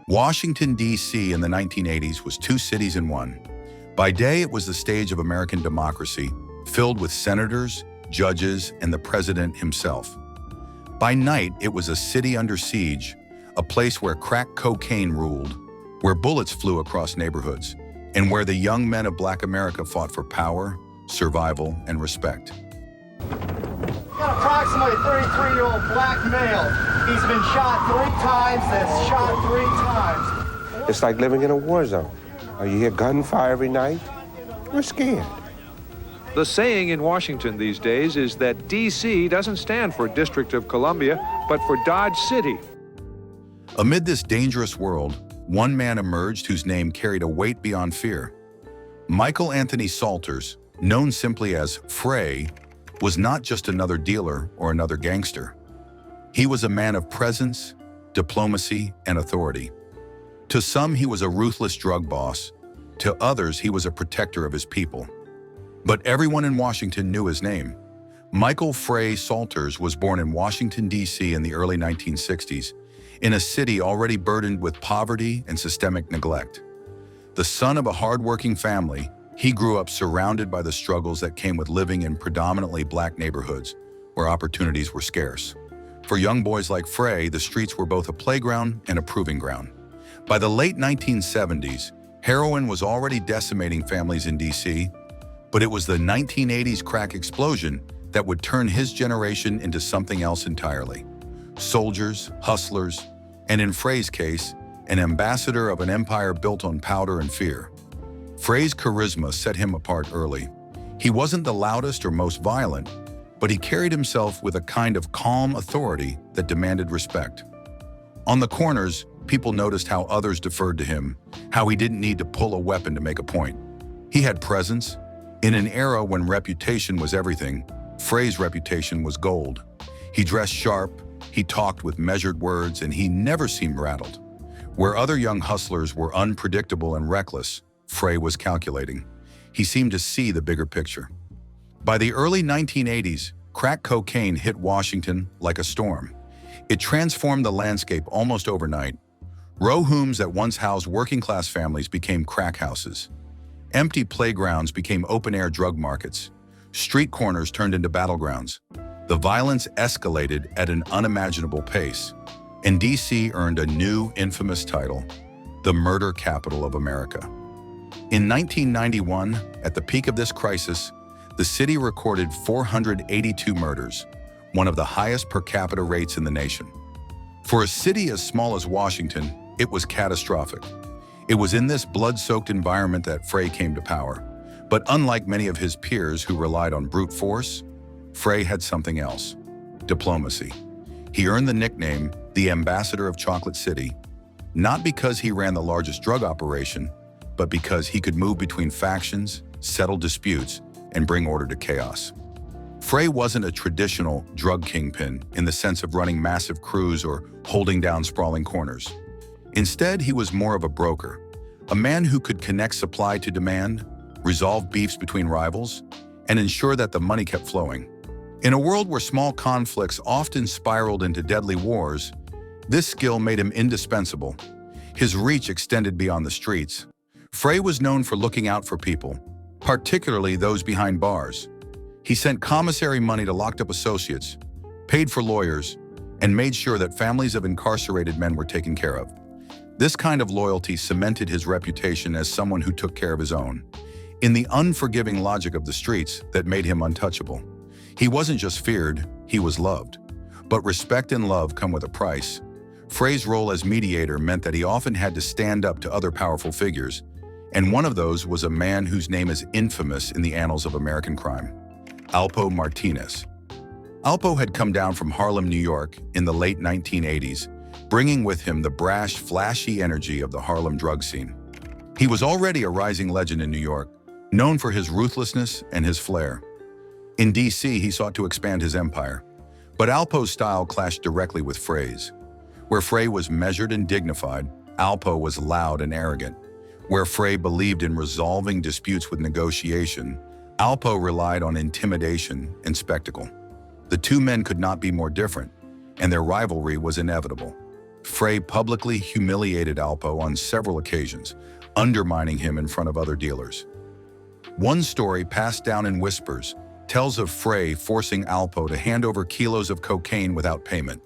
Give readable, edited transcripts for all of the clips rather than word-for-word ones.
Washington, D.C. in the 1980s was two cities in one. By day, it was the stage of American democracy, filled with senators, judges, and the president himself. By night, it was a city under siege, a place where crack cocaine ruled, where bullets flew across neighborhoods, and where the young men of Black America fought for power, survival, and respect. Got approximately 33-year-old black male. He's been shot 3 times, that's shot 3 times. It's like living in a war zone. You hear gunfire every night. We're scared. The saying in Washington these days is that D.C. doesn't stand for District of Columbia, but for Dodge City. Amid this dangerous world, one man emerged whose name carried a weight beyond fear. Michael Anthony Salters, known simply as Frey, was not just another dealer or another gangster. He was a man of presence, diplomacy, and authority. To some, he was a ruthless drug boss. To others, he was a protector of his people. But everyone in Washington knew his name. Michael Fray Salters was born in Washington, D.C. in the early 1960s, in a city already burdened with poverty and systemic neglect. The son of a hardworking family, he grew up surrounded by the struggles that came with living in predominantly Black neighborhoods, where opportunities were scarce. For young boys like Frey, the streets were both a playground and a proving ground. By the late 1970s, heroin was already decimating families in D.C., but it was the 1980s crack explosion that would turn his generation into something else entirely. Soldiers, hustlers, and in Frey's case, an ambassador of an empire built on powder and fear. Frey's charisma set him apart early. He wasn't the loudest or most violent, but he carried himself with a kind of calm authority that demanded respect. On the corners, people noticed how others deferred to him, how he didn't need to pull a weapon to make a point. He had presence. In an era when reputation was everything, Frey's reputation was gold. He dressed sharp, he talked with measured words, and he never seemed rattled. Where other young hustlers were unpredictable and reckless, Frey was calculating. He seemed to see the bigger picture. By the early 1980s, crack cocaine hit Washington like a storm. It transformed the landscape almost overnight. Row homes that once housed working-class families became crack houses. Empty playgrounds became open-air drug markets. Street corners turned into battlegrounds. The violence escalated at an unimaginable pace, and D.C. earned a new, infamous title, the murder capital of America. In 1991, at the peak of this crisis, the city recorded 482 murders, one of the highest per capita rates in the nation. For a city as small as Washington, it was catastrophic. It was in this blood-soaked environment that Frey came to power. But unlike many of his peers who relied on brute force, Frey had something else: diplomacy. He earned the nickname, the Ambassador of Chocolate City, not because he ran the largest drug operation, but because he could move between factions, settle disputes, and bring order to chaos. Frey wasn't a traditional drug kingpin in the sense of running massive crews or holding down sprawling corners. Instead, he was more of a broker, a man who could connect supply to demand, resolve beefs between rivals, and ensure that the money kept flowing. In a world where small conflicts often spiraled into deadly wars, this skill made him indispensable. His reach extended beyond the streets. Frey was known for looking out for people, particularly those behind bars. He sent commissary money to locked-up associates, paid for lawyers, and made sure that families of incarcerated men were taken care of. This kind of loyalty cemented his reputation as someone who took care of his own, in the unforgiving logic of the streets that made him untouchable. He wasn't just feared, he was loved. But respect and love come with a price. Frey's role as mediator meant that he often had to stand up to other powerful figures, and one of those was a man whose name is infamous in the annals of American crime: Alpo Martinez. Alpo had come down from Harlem, New York in the late 1980s, bringing with him the brash, flashy energy of the Harlem drug scene. He was already a rising legend in New York, known for his ruthlessness and his flair. In D.C., he sought to expand his empire, but Alpo's style clashed directly with Frey's. Where Frey was measured and dignified, Alpo was loud and arrogant. Where Frey believed in resolving disputes with negotiation, Alpo relied on intimidation and spectacle. The two men could not be more different, and their rivalry was inevitable. Frey publicly humiliated Alpo on several occasions, undermining him in front of other dealers. One story passed down in whispers tells of Frey forcing Alpo to hand over kilos of cocaine without payment,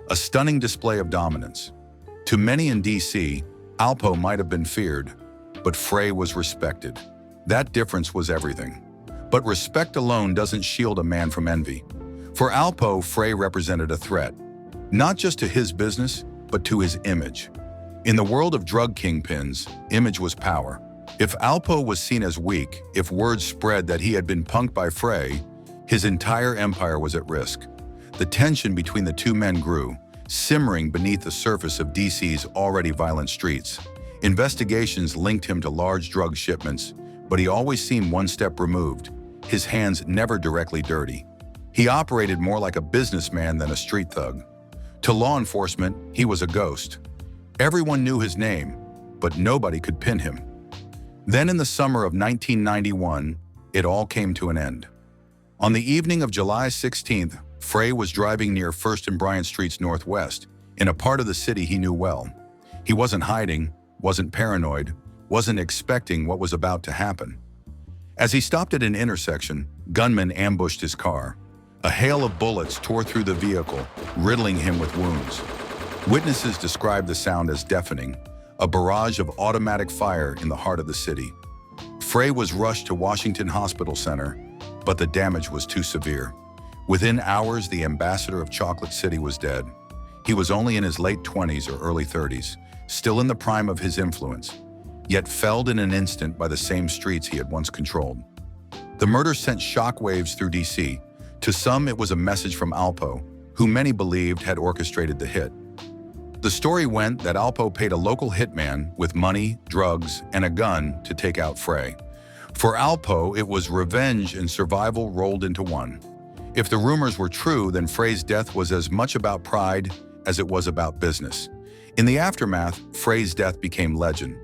a stunning display of dominance. To many in DC, Alpo might have been feared, but Frey was respected. That difference was everything. But respect alone doesn't shield a man from envy. For Alpo, Frey represented a threat, not just to his business, but to his image. In the world of drug kingpins, image was power. If Alpo was seen as weak, if word spread that he had been punked by Frey, his entire empire was at risk. The tension between the two men grew, simmering beneath the surface of DC's already violent streets. Investigations linked him to large drug shipments, but he always seemed one step removed, his hands never directly dirty. He operated more like a businessman than a street thug. To law enforcement, he was a ghost. Everyone knew his name, but nobody could pin him. Then in the summer of 1991, it all came to an end. On the evening of July 16th, Frey was driving near 1st and Bryant Streets Northwest, in a part of the city he knew well. He wasn't hiding, wasn't paranoid, wasn't expecting what was about to happen. As he stopped at an intersection, gunmen ambushed his car. A hail of bullets tore through the vehicle, riddling him with wounds. Witnesses described the sound as deafening, a barrage of automatic fire in the heart of the city. Frey was rushed to Washington Hospital Center, but the damage was too severe. Within hours, the ambassador of Chocolate City was dead. He was only in his late 20s or early 30s, still in the prime of his influence, yet felled in an instant by the same streets he had once controlled. The murder sent shockwaves through DC. To some, it was a message from Alpo, who many believed had orchestrated the hit. The story went that Alpo paid a local hitman with money, drugs, and a gun to take out Frey. For Alpo, it was revenge and survival rolled into one. If the rumors were true, then Frey's death was as much about pride as it was about business. In the aftermath, Frey's death became legend.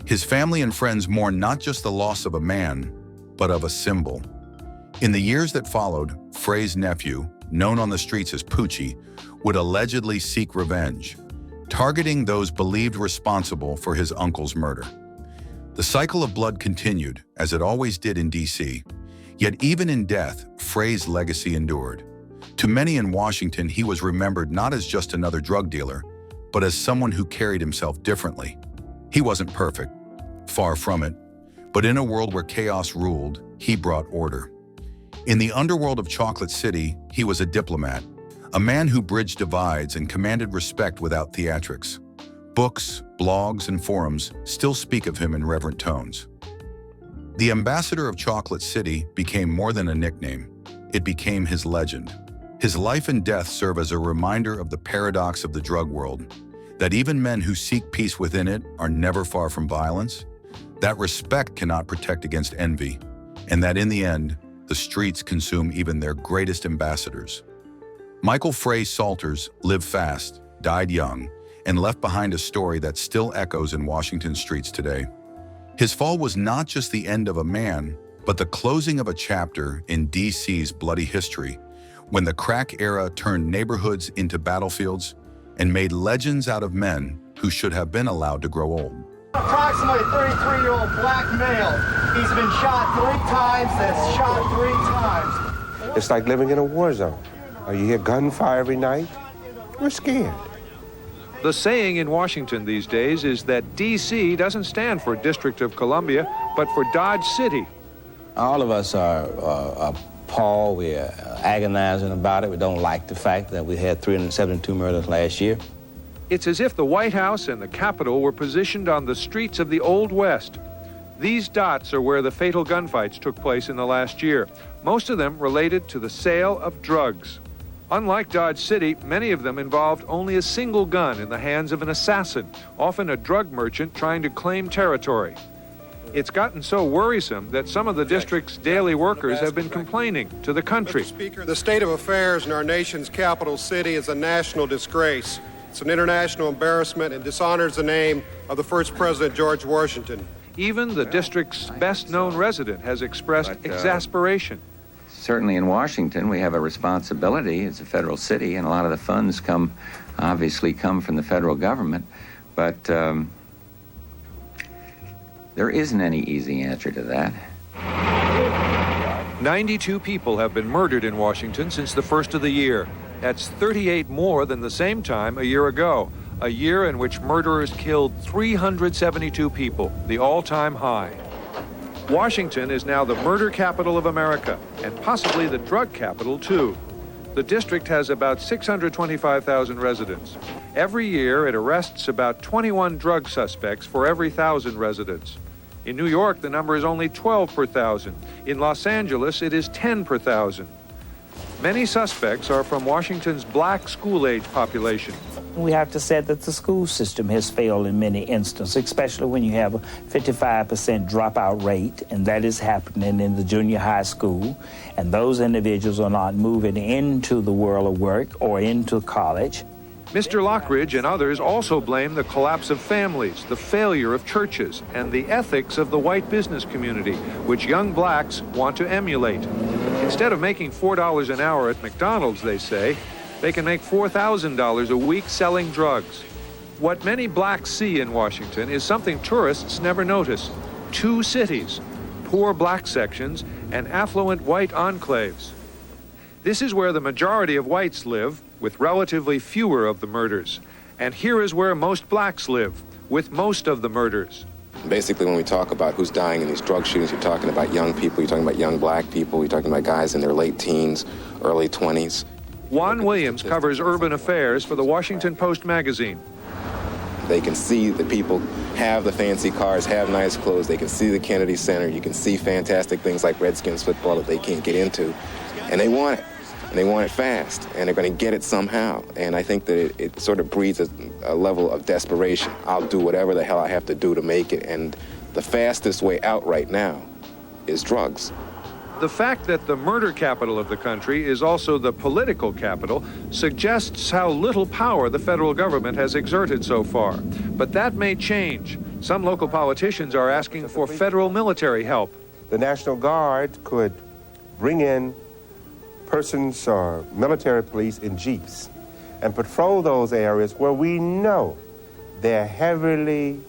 His family and friends mourned not just the loss of a man, but of a symbol. In the years that followed, Frey's nephew, known on the streets as Poochie, would allegedly seek revenge, targeting those believed responsible for his uncle's murder. The cycle of blood continued, as it always did in DC. Yet even in death, Frey's legacy endured. To many in Washington, he was remembered not as just another drug dealer, but as someone who carried himself differently. He wasn't perfect, far from it, but in a world where chaos ruled, he brought order. In the underworld of Chocolate City, he was a diplomat, a man who bridged divides and commanded respect without theatrics. Books, blogs, and forums still speak of him in reverent tones. The ambassador of Chocolate City became more than a nickname. It became his legend. His life and death serve as a reminder of the paradox of the drug world, that even men who seek peace within it are never far from violence, that respect cannot protect against envy, and that in the end, the streets consume even their greatest ambassadors. Michael Fray Salters lived fast, died young, and left behind a story that still echoes in Washington streets today. His fall was not just the end of a man, but the closing of a chapter in DC's bloody history, when the crack era turned neighborhoods into battlefields and made legends out of men who should have been allowed to grow old. Approximately 33-year-old black male. He's been shot 3 times, that's shot 3 times. It's like living in a war zone. You hear gunfire every night. We're scared. The saying in Washington these days is that DC doesn't stand for District of Columbia, but for Dodge City. All of us are appalled. We're agonizing about it. We don't like the fact that we had 372 murders last year. It's as if the White House and the Capitol were positioned on the streets of the Old West. These dots are where the fatal gunfights took place in the last year, most of them related to the sale of drugs. Unlike Dodge City, many of them involved only a single gun in the hands of an assassin, often a drug merchant trying to claim territory. It's gotten so worrisome that some of the district's daily workers have been complaining to the country. Mr. Speaker, the state of affairs in our nation's capital city is a national disgrace. It's an international embarrassment and dishonors the name of the first President, George Washington. Even the district's best-known resident has expressed exasperation. Certainly in Washington, we have a responsibility. It's a federal city, and a lot of the funds obviously come from the federal government. But there isn't any easy answer to that. 92 people have been murdered in Washington since the first of the year. That's 38 more than the same time a year ago, a year in which murderers killed 372 people, the all-time high. Washington is now the murder capital of America, and possibly the drug capital, too. The district has about 625,000 residents. Every year, it arrests about 21 drug suspects for every 1,000 residents. In New York, the number is only 12 per 1,000. In Los Angeles, it is 10 per 1,000. Many suspects are from Washington's black school-age population. We have to say that the school system has failed in many instances, especially when you have a 55% dropout rate, and that is happening in the junior high school, and those individuals are not moving into the world of work or into college. Mr. Lockridge and others also blame the collapse of families, the failure of churches, and the ethics of the white business community, which young blacks want to emulate. Instead of making $4 an hour at McDonald's, they say, they can make $4,000 a week selling drugs. What many blacks see in Washington is something tourists never notice. Two cities, poor black sections and affluent white enclaves. This is where the majority of whites live, with relatively fewer of the murders. And here is where most blacks live, with most of the murders. Basically, when we talk about who's dying in these drug shootings, you're talking about young people, you're talking about young black people, you're talking about guys in their late teens, early 20s. Juan Williams covers urban affairs for the Washington Post magazine. They can see that people have the fancy cars, have nice clothes, they can see the Kennedy Center, you can see fantastic things like Redskins football that they can't get into, and they want it. And they want it fast, and they're going to get it somehow. And I think that it sort of breeds a level of desperation. I'll do whatever the hell I have to do to make it, and the fastest way out right now is drugs. The fact that the murder capital of the country is also the political capital suggests how little power the federal government has exerted so far. But that may change. Some local politicians are asking for federal military help. The National Guard could bring in persons or military police in jeeps and patrol those areas where we know they're heavily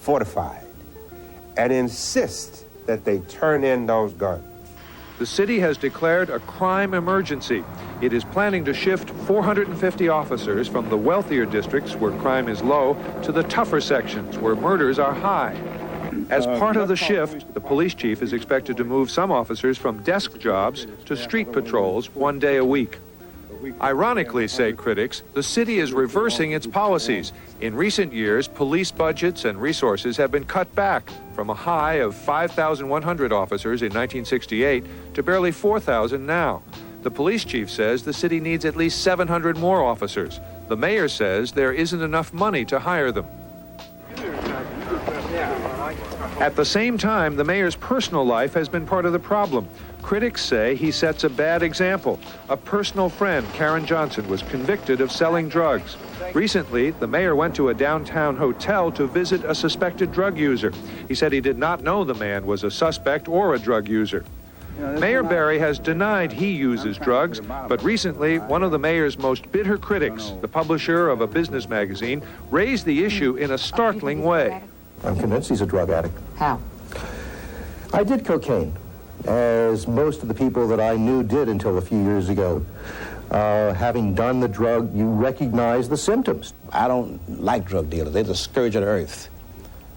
fortified and insist that they turn in those guns. The city has declared a crime emergency. It is planning to shift 450 officers from the wealthier districts where crime is low to the tougher sections where murders are high. As part of the shift, the police chief is expected to move some officers from desk jobs to street patrols 1 day a week. Ironically, say critics, the city is reversing its policies. In recent years, police budgets and resources have been cut back from a high of 5,100 officers in 1968 to barely 4,000 now. The police chief says the city needs at least 700 more officers. The mayor says there isn't enough money to hire them. At the same time, the mayor's personal life has been part of the problem. Critics say he sets a bad example. A personal friend, Karen Johnson, was convicted of selling drugs. Recently, the mayor went to a downtown hotel to visit a suspected drug user. He said he did not know the man was a suspect or a drug user. Mayor Barry has denied he uses drugs, but recently, one of the mayor's most bitter critics, the publisher of a business magazine, raised the issue in a startling way. I'm convinced he's a drug addict. How? I did cocaine, as most of the people that I knew did until a few years ago. Having done the drug, you recognize the symptoms. I don't like drug dealers. They're the scourge of the earth.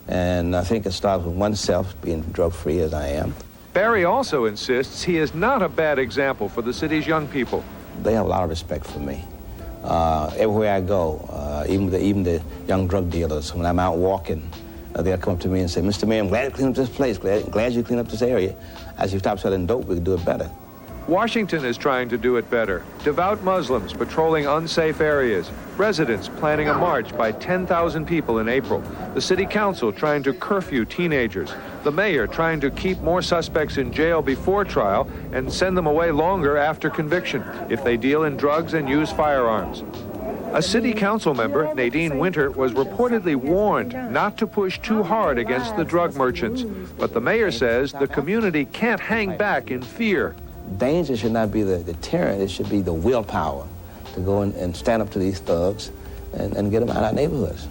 And I think it starts with oneself, being drug-free as I am. Barry also insists he is not a bad example for the city's young people. They have a lot of respect for me. Everywhere I go, even the young drug dealers, when I'm out walking, they'll come up to me and say, Mr. Mayor, I'm glad you cleaned up this place, glad you cleaned up this area. As you stop selling dope, we can do it better. Washington is trying to do it better. Devout Muslims patrolling unsafe areas. Residents planning a march by 10,000 people in April. The city council trying to curfew teenagers. The mayor trying to keep more suspects in jail before trial and send them away longer after conviction if they deal in drugs and use firearms. A city council member, Nadine Winter, was reportedly warned not to push too hard against the drug merchants. But the mayor says the community can't hang back in fear. danger should not be the deterrent, it should be the willpower to go and stand up to these thugs and get them out of our neighborhoods.